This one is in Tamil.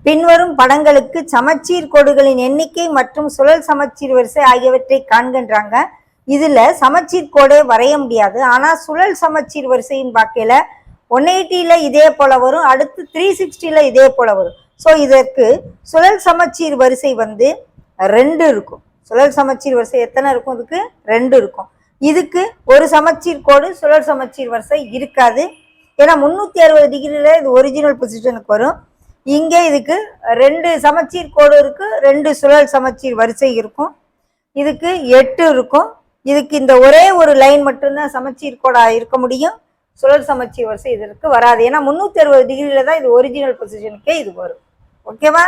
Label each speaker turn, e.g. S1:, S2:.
S1: பின்வரும் படங்களுக்கு சமச்சீர் கோடுகளின் எண்ணிக்கை மற்றும் சுழல் சமச்சீர் வரிசை ஆகியவற்றை காண்கின்றாங்க. இதுல சமச்சீர் கோடே வரைய முடியாது. ஆனா சுழல் சமச்சீர் வரிசையின் பார்க்கையில 180ல இதே போல வரும், அடுத்து 360ல இதே போல வரும். ஸோ இதற்கு சுழல் சமச்சீர் வரிசை வந்து 2 இருக்கும். சுழல் சமச்சீர் வரிசை எத்தனை இருக்கும்? இதுக்கு 2 இருக்கும். இதுக்கு ஒரு சமச்சீர் கோடு சுழல் சமச்சீர் வரிசை இருக்காது. ஏன்னா 360 டிகிரியில இது ஒரிஜினல் பொசிஷனுக்கு வரும். இங்கே இதுக்கு 2 சமச்சீர் கோடு இருக்கு, 2 சுழல் சமச்சீர் வரிசை இருக்கும். இதுக்கு 8 இருக்கும். இதுக்கு இந்த ஒரே ஒரு லைன் மட்டும்தான் சமச்சீர் கோடா இருக்க முடியும். சுழல் சமச்சீர் வரிசை இதற்கு வராது. ஏன்னா 360 டிகிரியில தான் இது ஒரிஜினல் பொசிஷனுக்கே இது வரும். ஓகேவா?